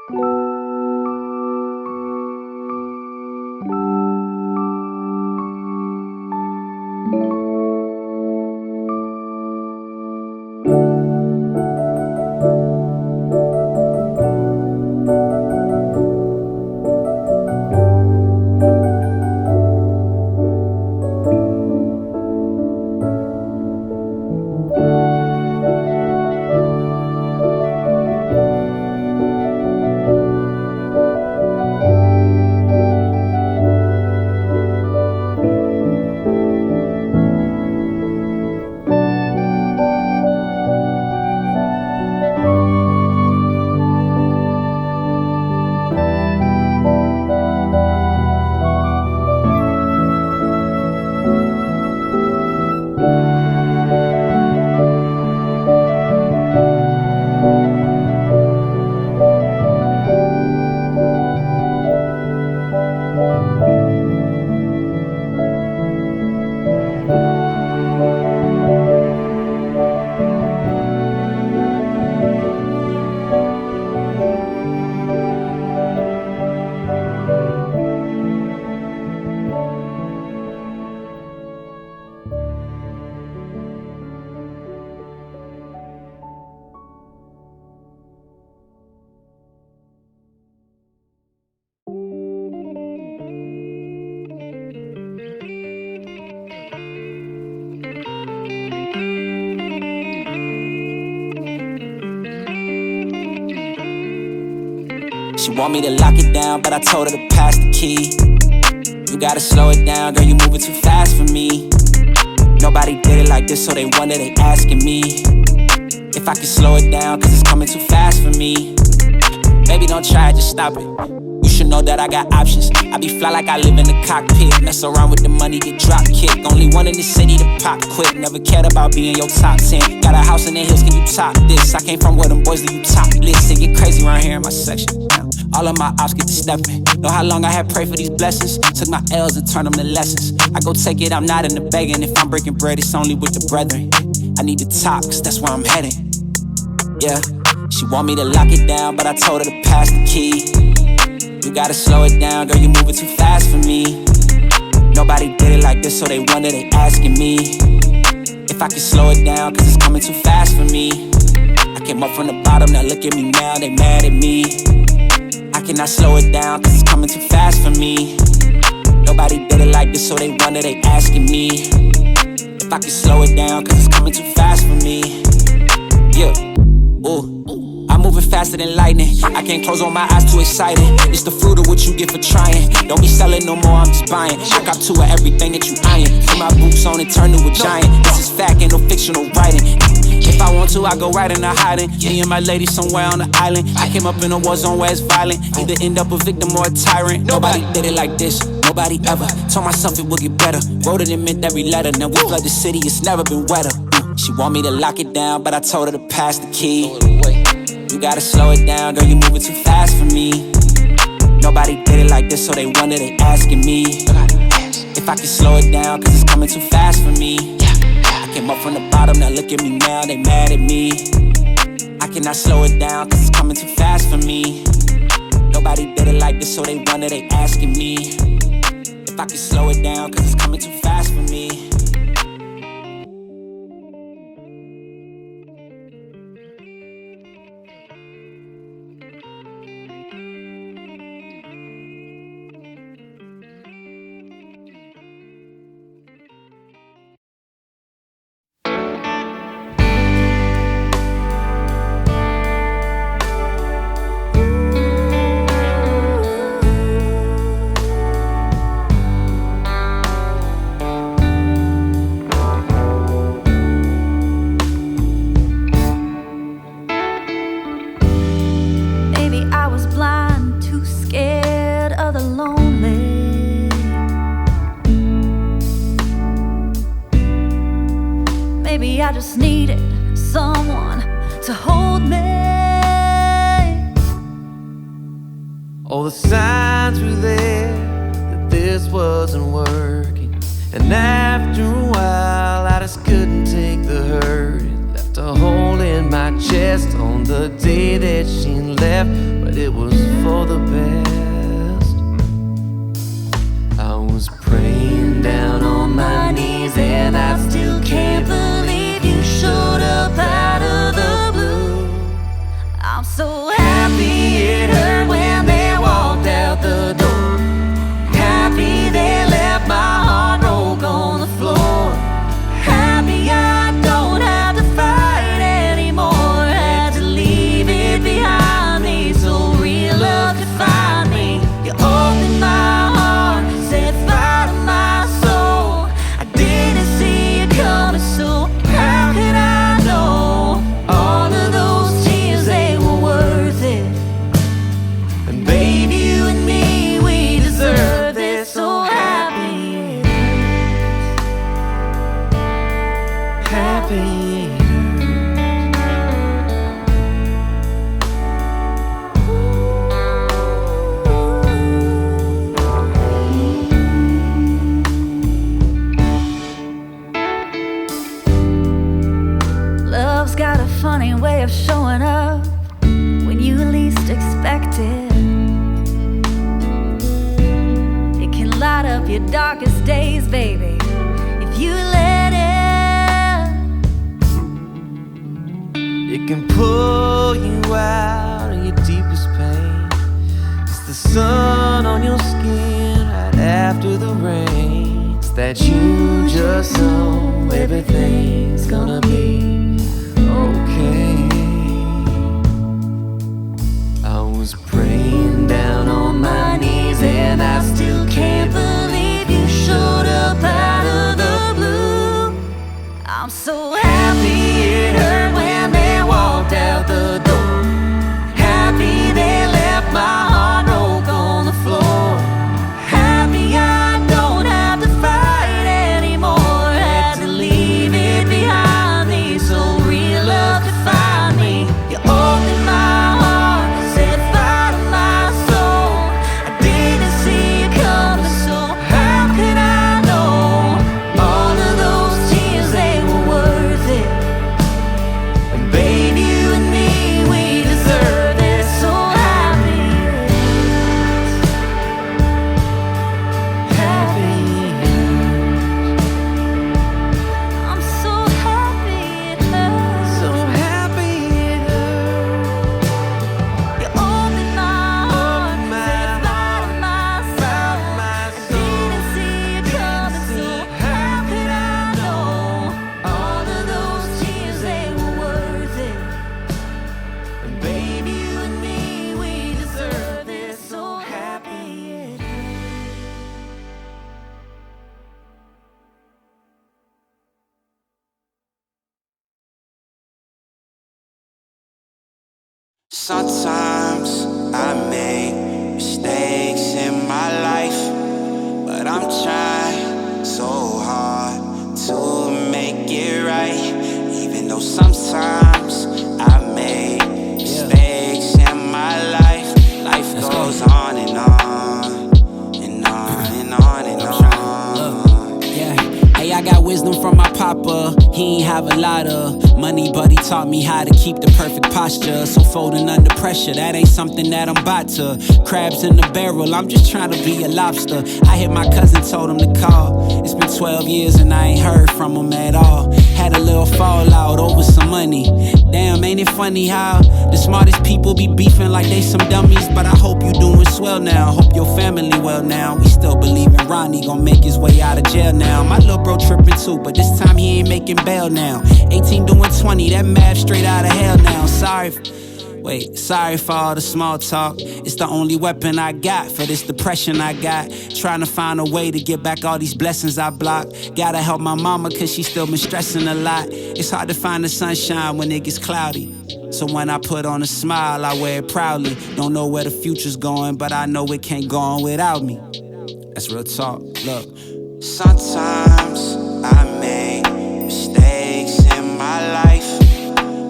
She want me to lock it down, but I told her to pass the key. You gotta slow it down, girl, you moving too fast for me. Nobody did it like this, so they wonder, they asking me if I can slow it down, cause it's coming too fast for me. Baby, don't try it, just stop it. You should know that I got options. I be fly like I live in the cockpit. Mess around with the money, get drop kick. Only one in the city to pop quick. Never cared about being your top 10. Got a house in the hills, can you top this? I came from where them boys leave you topless. It get crazy around here in my section. All of my ops get to stepping. Know how long I had prayed for these blessings. Took my L's and turned them to lessons. I go take it, I'm not in the begging. If I'm breaking bread, it's only with the brethren. I need to top, cause that's where I'm heading. Yeah, she want me to lock it down, but I told her to pass the key. You gotta slow it down, girl, you moving too fast for me. Nobody did it like this, so they wonder, they asking me if I can slow it down, cause it's coming too fast for me. I came up from the bottom, now look at me now, they mad at me. I cannot slow it down, cause it's coming too fast for me. Nobody did it like this, so they wonder, they asking me if I can slow it down, cause it's coming too fast for me. Yeah, ooh, I'm moving faster than lightning. I can't close on my eyes, too excited. It's the fruit of what you get for trying. Don't be selling no more, I'm just buying. I cop two of everything that you eyeing. Put my boots on and turn to a giant. This is fact, ain't no fictional writing. If I want to, I go right into hiding. Me and my lady somewhere on the island. I came up in a war zone where it's violent. Either end up a victim or a tyrant. Nobody did it like this, nobody ever. Told myself it would get better. Wrote it and meant every letter. Now we flood the city, it's never been wetter. She want me to lock it down, but I told her to pass the key. You gotta slow it down, girl, you moving too fast for me. Nobody did it like this, so they wonder, they asking me if I can slow it down, cause it's coming too fast for me. I came up from the bottom, now look at me now, they mad at me. I cannot slow it down, cause it's coming too fast for me. Nobody did it like this, so they wonder, they asking me if I can slow it down, cause it's coming too fast for me. I just needed someone to hold me. All the signs were there that this wasn't working, and after a while I just couldn't take the hurt. It left a hole in my chest on the day that she left, but it was for the best. I was praying down on my knees, and I still can't believe you showed up out of the blue. I'm so happy it hurt when they walked out the door. Happy they left my heart broke on the floor. Happy I don't have to fight anymore. Had to leave it behind me so real love could find me. You opened my heart, set fire to my soul. I didn't see it coming, so how could I know? All of those tears, they were worth it. And baby, you and me, we deserve this. So happy it hurts. Happy. Love's got a funny way of showing up when you least expect it. It can light up your darkest days, baby, if you let it. It can pull you out of your deepest pain. It's the sun on your skin right after the rain. It's that you just know everything's gonna be okay. I was praying down on my knees, and I still can't believe you showed up out of the blue. I'm so happy it hurt when they walked out the door. Happy they left my heart broke on the floor. Happy I don't have to fight anymore. Had to leave it behind me so real love could find me. You opened my heart, set fire to my soul. I didn't see it coming, so how could I know? All of those tears, they were worth it. And baby, you and me, we deserve this. So happy it hurts. Happy. I'm so happy it hurts. So happy it hurts. You opened my heart, Opened my set fire to my soul. my I didn't see it coming, so how could I know? All of those tears, they were worth it. And baby, You and me, we deserve this. So happy it hurts. Sometimes I make mistakes in my life, but I'm trying so hard to make it right. Even though sometimes I make mistakes in my life, life goes on and on and on and on and on. Yeah, hey, I got wisdom from my papa. He ain't have a lot of money, but he taught me how to keep the perfect posture. So folding under pressure, that ain't something that I'm about to. Crabs in the barrel, I'm just trying to be a lobster. I hit my cousin, told him to call. It's been 12 years and I ain't heard from him at all. Had a little fallout over some money. Damn, ain't it funny how the smartest people be beefing like they some dummies? But I hope you doing swell now, hope your family well now. We still believe in Ronnie gon' make his way out of jail now. My little bro tripping too, but this time he ain't making bail now. 18 doing 20, that math straight out of hell now. Sorry for all the small talk. It's the only weapon I got for this depression I got. Trying to find a way to get back all these blessings I blocked. Gotta help my mama cause she still been stressing a lot. It's hard to find the sunshine when it gets cloudy. So when I put on a smile, I wear it proudly. Don't know where the future's going, but I know it can't go on without me. That's real talk, look. Sometimes I make mistakes in my life,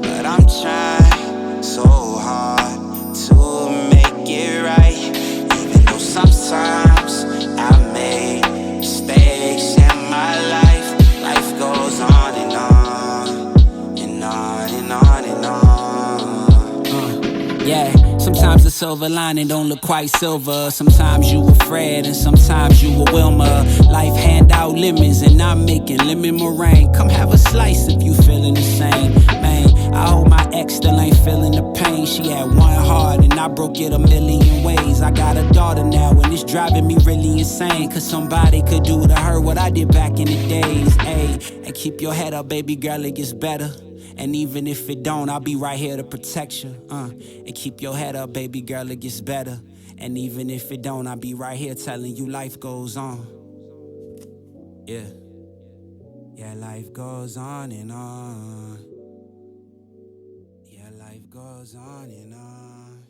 but I'm trying so hard to make it right. Even though sometimes I make mistakes in my life, life goes on and on and on and on and on. Yeah, sometimes the silver lining don't look quite silver. Sometimes you a Fred and sometimes you a Wilma. Life hand out lemons and I'm making lemon meringue. Come have a slice if you feeling the same. Man, I hope my ex still ain't feeling the pain. She had one heart and I broke it a million ways. I got a daughter now and it's driving me really insane. Cause somebody could do to her what I did back in the days. Ayy, and keep your head up, baby girl, it gets better. And even if it don't, I'll be right here to protect you. And keep your head up, baby girl, it gets better. And even if it don't, I'll be right here telling you life goes on. Yeah. Yeah, life goes on and on. Yeah, life goes on and on.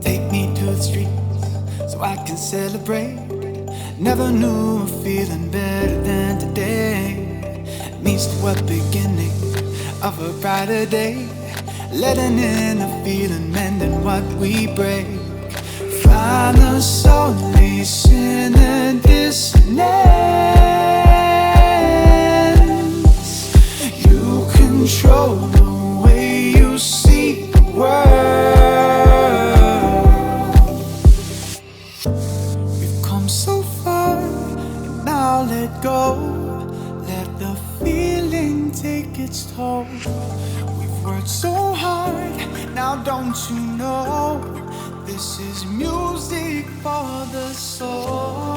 Take me to the streets so I can celebrate. Never knew a feeling better than today. It means to a beginning of a brighter day. Letting in the feeling, mending what we break. Find the solace in the dissonance. You control the way you see the world. So far, and now let go. Let the feeling take its toll. We've worked so hard, now don't you know? This is music for the soul.